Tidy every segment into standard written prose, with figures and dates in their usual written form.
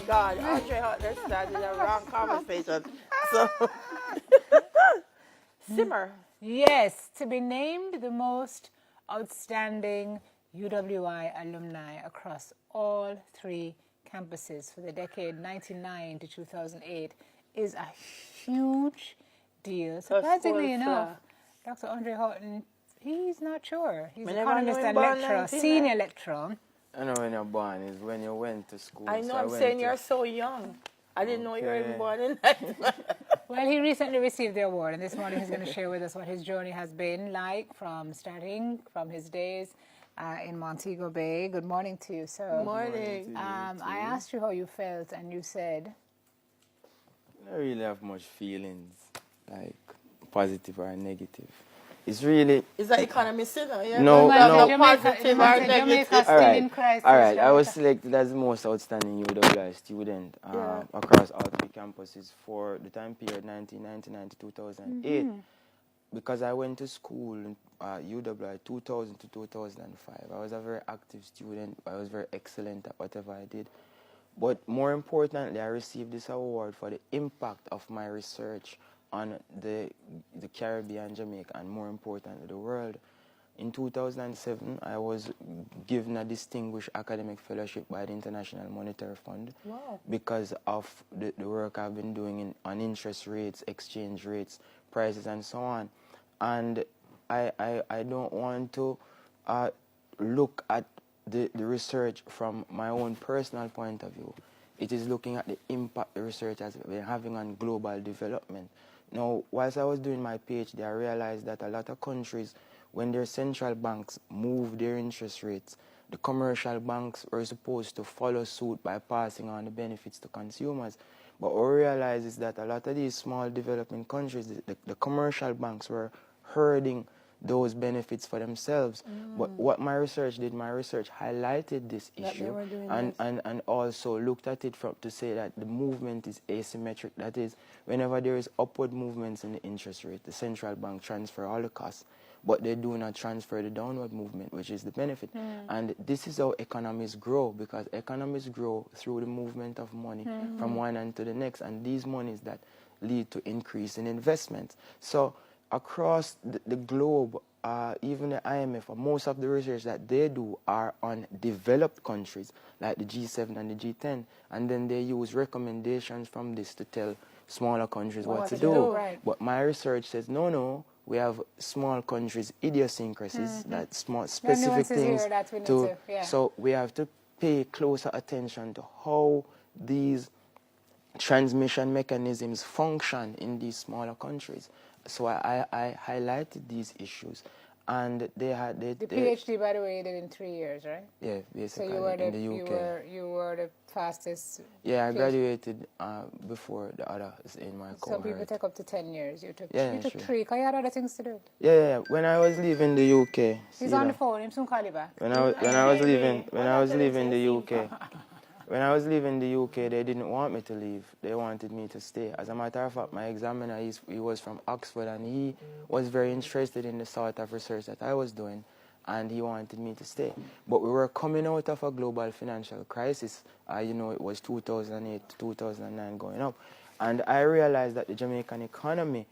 God, Andre Hutler started a wrong conversation. So, Simmer. Yes, to be named the most outstanding UWI alumni across all three campuses for the decade 1999 to 2008 is a huge deal. Surprisingly enough, Dr. Andre Houghton, he's not sure. He's an economist and lecturer, senior lecturer. I know when you're born is when you went to school. I know, I'm saying you're so young. I didn't know you were even born in that. Well, he recently received the award, and this morning he's going to share with us what his journey has been like from starting from his days in Montego Bay. Good morning to you, sir. Good morning. I asked you how you felt, and you said? I don't really have much feelings, like positive or negative. It's really... Is that economist, you know? Yeah? No, positive or negative. All right. I was selected as the most outstanding UWI student across all three campuses for the time period 1999 to 2008. Because I went to school in UWI 2000 to 2005. I was a very active student. I was very excellent at whatever I did. But more importantly, I received this award for the impact of my research on the Caribbean, Jamaica, and more importantly, the world. In 2007, I was given a distinguished academic fellowship by the International Monetary Fund because of the work I've been doing on interest rates, exchange rates, prices, and so on. And I don't want to look at the research from my own personal point of view. It is looking at the impact the research has been having on global development. Now, whilst I was doing my PhD, I realized that a lot of countries, when their central banks move their interest rates, the commercial banks were supposed to follow suit by passing on the benefits to consumers. But what we realized is that a lot of these small developing countries, the commercial banks were herding those benefits for themselves. But what my research did, my research highlighted this issue and also looked at it to say that the movement is asymmetric. That is, whenever there is upward movements in the interest rate, the central bank transfer all the costs, but they do not transfer the downward movement, which is the benefit. And this is how economies grow, because economies grow through the movement of money from one end to the next, and these monies that lead to increase in investments. So across the globe, even the IMF, most of the research that they do are on developed countries like the G7 and the G10, and then they use recommendations from this to tell smaller countries what to do. Right. But my research says, no, we have small countries' idiosyncrasies, that small specific things. So we have to pay closer attention to how these transmission mechanisms function in these smaller countries. So I highlighted these issues, and they had the PhD, by the way, you did in 3 years, right? Yeah, basically. So you were in the UK. You were the fastest. Yeah, I graduated before the others in my cohort. Some people take up to 10 years. You took 3 because you had other things to do. Yeah. When I was leaving the UK. He's on the phone. He'll soon call you back. When I was leaving the UK. When I was leaving the UK, they didn't want me to leave. They wanted me to stay. As a matter of fact, my examiner, he was from Oxford, and he was very interested in the sort of research that I was doing, and he wanted me to stay. But we were coming out of a global financial crisis. It was 2008 to 2009 going up. And I realized that the Jamaican economy,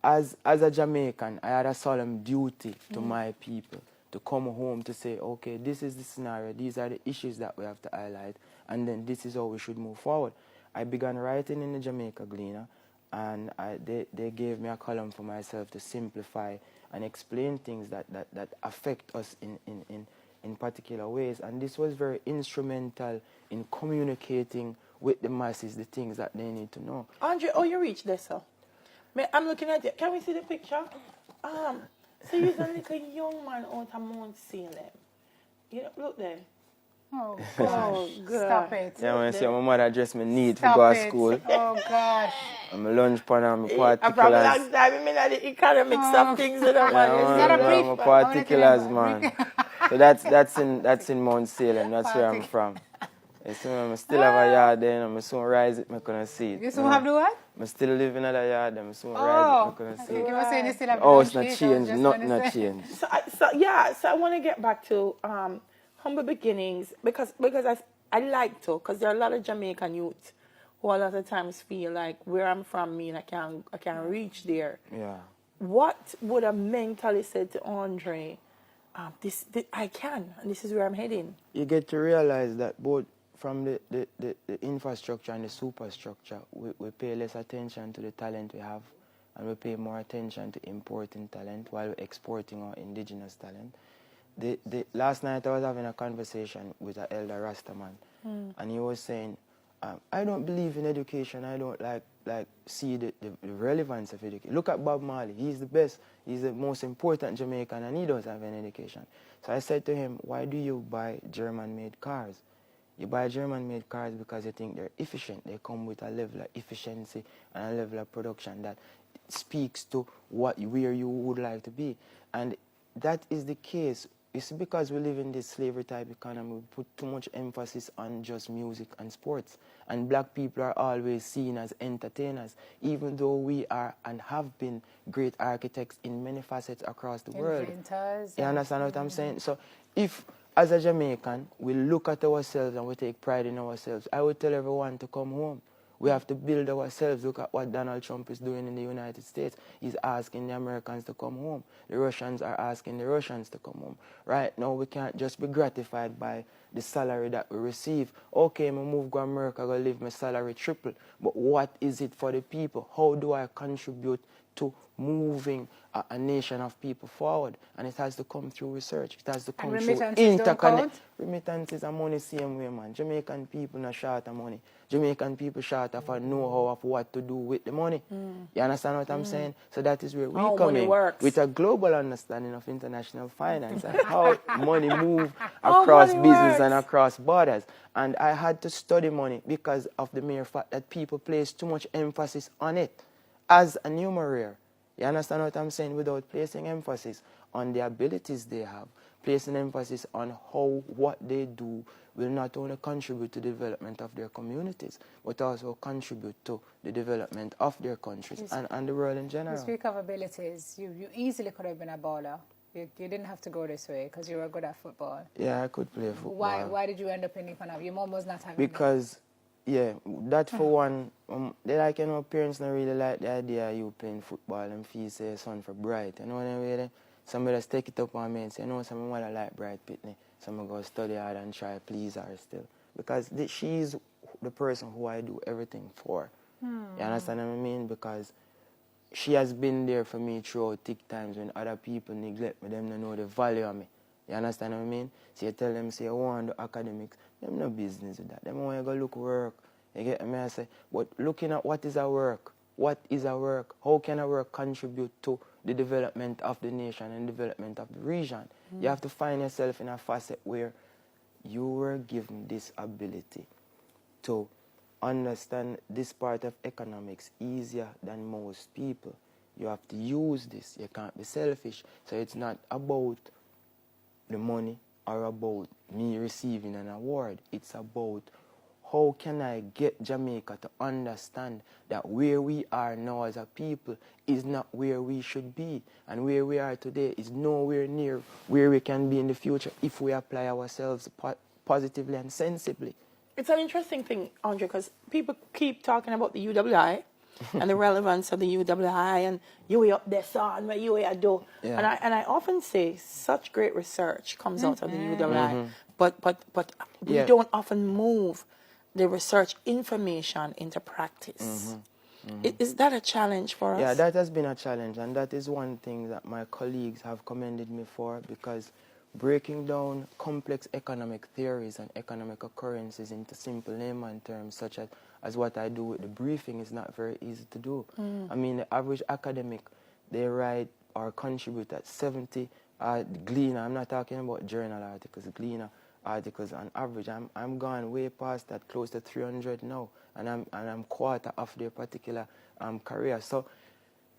as a Jamaican, I had a solemn duty to my people to come home to say, okay, this is the scenario, these are the issues that we have to highlight, and then this is how we should move forward. I began writing in the Jamaica Gleaner, and they gave me a column for myself to simplify and explain things that affect us in particular ways. And this was very instrumental in communicating with the masses the things that they need to know. Andre, you reached this, sir. I'm looking at it. Can we see the picture? So you're a little young man out of Mount Salem. Look there. Oh, gosh. Stop it. Yeah, when I see my mother dress me neat to go to school. Oh, gosh. I'm a lunch pan and my particulars. I'm from long time, I mean, the economics of things, man. My particulars, man. So that's in Mount Salem. That's where I'm from. I still have a yard there, and I soon rise it, I couldn't see it. You still have the what? I still live in a yard, and I soon rise it, I couldn't see it. You were saying you still have it's not changed, not changed. So I want to get back to humble beginnings, because I like to, because there are a lot of Jamaican youth who a lot of times feel like where I'm from mean I can't reach there. Yeah. What would have mentally said to Andre, this I can, and this is where I'm heading? You get to realize that both from the infrastructure and the superstructure, we pay less attention to the talent we have, and we pay more attention to importing talent while we're exporting our indigenous talent. Last night I was having a conversation with an elder Rastaman, and he was saying, I don't believe in education. I don't like see the relevance of education. Look at Bob Marley. He's the best. He's the most important Jamaican, and he doesn't have an education. So I said to him, why do you buy German-made cars? You buy German-made cars because you think they're efficient. They come with a level of efficiency and a level of production that speaks to where you would like to be. And that is the case. It's because we live in this slavery type economy. We put too much emphasis on just music and sports. And black people are always seen as entertainers, even though we are and have been great architects in many facets across the world. Inventors. You understand what I'm saying? So if, as a Jamaican, we look at ourselves and we take pride in ourselves, I would tell everyone to come home. We have to build ourselves. Look at what Donald Trump is doing in the United States. He's asking the Americans to come home. The Russians are asking the Russians to come home. Right now, we can't just be gratified by the salary that we receive. Okay, I move to America, I go live my salary triple. But what is it for the people? How do I contribute to moving a nation of people forward? And it has to come through research. It has to come through interconnect. Remittances are money same way, man. Jamaican people not short of money. Jamaican people short of a know-how of what to do with the money. You understand what I'm saying? So that is where we come in with a global understanding of international finance and how money moves across business and across borders. And I had to study money because of the mere fact that people place too much emphasis on it as a numeraire. You understand what I'm saying? Without placing emphasis on the abilities they have, placing emphasis on how what they do will not only contribute to the development of their communities, but also contribute to the development of their countries and the world in general. You speak of abilities. You easily could have been a baller. You didn't have to go this way because you were good at football. Yeah, I could play football. Why did you end up in Panafrican? Your mom was not having Because, yeah, that for one, parents don't really like the idea of you playing football and feel say your son for bright. You know what I mean? Somebody just take it up on me and say, no, some mother like Bright Pitney. So I'm going to study hard and try to please her still. Because she's the person who I do everything for. You understand what I mean? Because she has been there for me throughout thick times when other people neglect me. Them don't know the value of me. You understand what I mean? So you tell them, say, I want to do academics. Them no business with that. Them want to go look work. You get me? I say, but looking at what is our work, what is our work, how can our work contribute to the development of the nation and development of the region? You have to find yourself in a facet where you were given this ability to understand this part of economics easier than most people. You have to use this. You can't be selfish. So it's not about the money or about me receiving an award. It's about how can I get Jamaica to understand that where we are now as a people is not where we should be, and where we are today is nowhere near where we can be in the future if we apply ourselves positively and sensibly. It's an interesting thing, Andre, because people keep talking about the UWI and the relevance of the UWI and you up there, son, what you do. Yeah. And I often say such great research comes out of the UWI, but we don't often move the research information into practice. Is that a challenge for us? Yeah, that has been a challenge, and that is one thing that my colleagues have commended me for, because breaking down complex economic theories and economic occurrences into simple layman terms, such as what I do with the briefing, is not very easy to do. I mean, the average academic, they write or contribute at 70 Gleaner. I'm not talking about journal articles, Gleaner articles on average. I'm gone way past that, close to 300 now, and I'm quarter of their particular career. So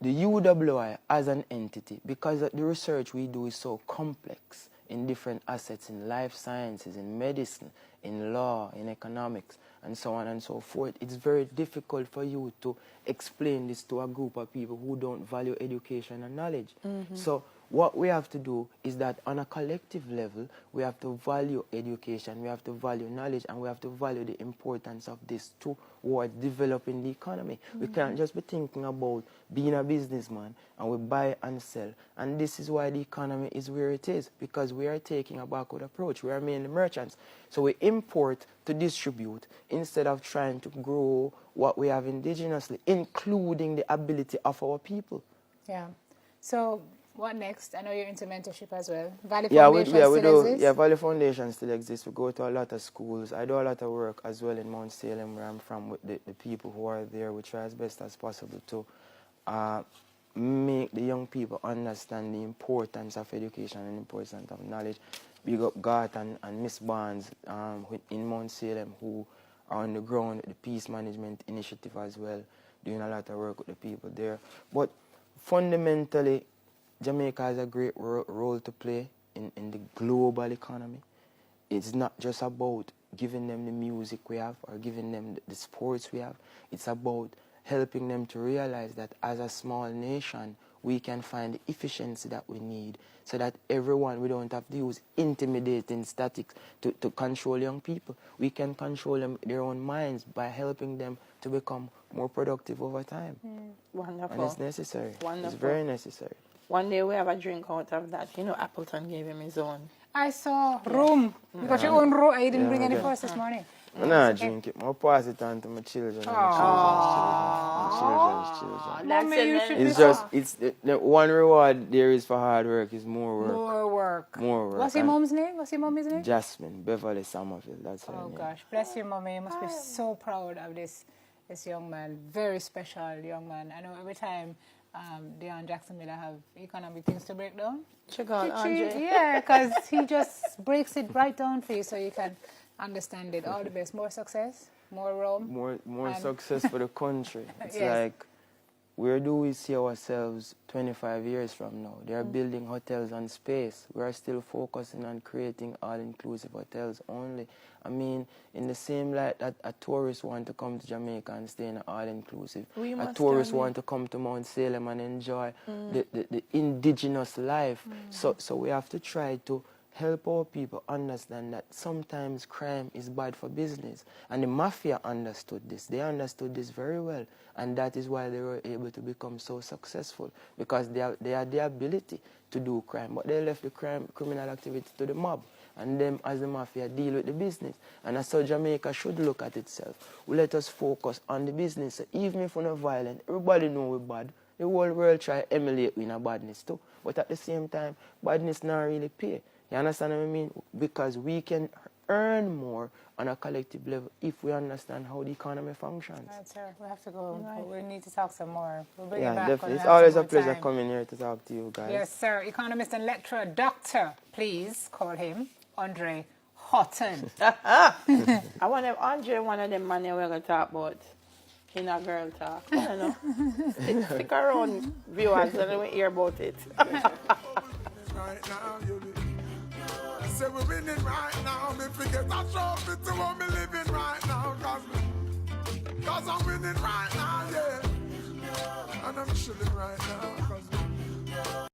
the UWI as an entity, because the research we do is so complex in different assets, in life sciences, in medicine, in law, in economics, and so on and so forth, it's very difficult for you to explain this to a group of people who don't value education and knowledge. So what we have to do is that on a collective level, we have to value education, we have to value knowledge, and we have to value the importance of this towards developing the economy. We can't just be thinking about being a businessman and we buy and sell. And this is why the economy is where it is, because we are taking a backward approach. We are mainly merchants. So we import to distribute instead of trying to grow what we have indigenously, including the ability of our people. Yeah. So what next? I know you're into mentorship as well. Valley Yeah, Foundation we still do. exists? Yeah, Valley Foundation still exists. We go to a lot of schools. I do a lot of work as well in Mount Salem, where I'm from, with the people who are there. We try as best as possible to make the young people understand the importance of education and the importance of knowledge. Big up Garth and Miss Barnes in Mount Salem, who are on the ground, the Peace Management Initiative as well, doing a lot of work with the people there. But fundamentally, Jamaica has a great role to play in the global economy. It's not just about giving them the music we have or giving them the sports we have. It's about helping them to realize that as a small nation, we can find the efficiency that we need so that everyone, we don't have to use intimidating statics to control young people. We can control them, their own minds by helping them to become more productive over time. Wonderful. And it's necessary. Wonderful. It's very necessary. One day we have a drink out of that. You know, Appleton gave him his own. I saw room. You got your own room. You didn't bring any for us this morning. I drink it. I'll pass it on to my children. My children's children. Mommy, you should It's be just, it's the one reward there is for hard work is more work. more work. More work. What's your mom's name? What's your mommy's name? Jasmine, Beverly Somerville. That's her Oh name. gosh, bless you, mommy. You must be so proud of this young man. Very special young man. I know every time Deon Jackson Miller have economic things to break down. Check out Andre. Yeah, because he just breaks it right down for you so you can understand it. All the best. More success, more rum. More success for the country. It's Yes. like, where do we see ourselves 25 years from now? They are building hotels on space. We are still focusing on creating all-inclusive hotels only. I mean, in the same light that a tourist want to come to Jamaica and stay in an all-inclusive, a tourist want to come to Mount Salem and enjoy the indigenous life. So we have to try to help our people understand that sometimes crime is bad for business. And the mafia understood this. They understood this very well. And that is why they were able to become so successful, because they had the ability to do crime, but they left the criminal activity to the mob. And them, as the mafia, deal with the business. And that's how Jamaica should look at itself. Let us focus on the business. So even if we're not violent, everybody know we're bad. The whole world try to emulate in a badness too. But at the same time, badness not really pay. You understand what I mean? Because we can earn more on a collective level if we understand how the economy functions. Right, sir. We have to go. We need to talk some more. We'll bring Yeah, you back. definitely. when It's we have always some a more pleasure time. coming here to talk to you guys. Yes, sir. Economist and lecturer, doctor, please call him Andre Houghton. I want them, Andre, one of them man we're going to talk about. In a girl talk. I don't know. Stick around, viewers, and we hear about it. Right now, you say we're winning right now. Me forget a trophy to what me living right now. Cause I'm winning right now, yeah. And I'm chilling right now.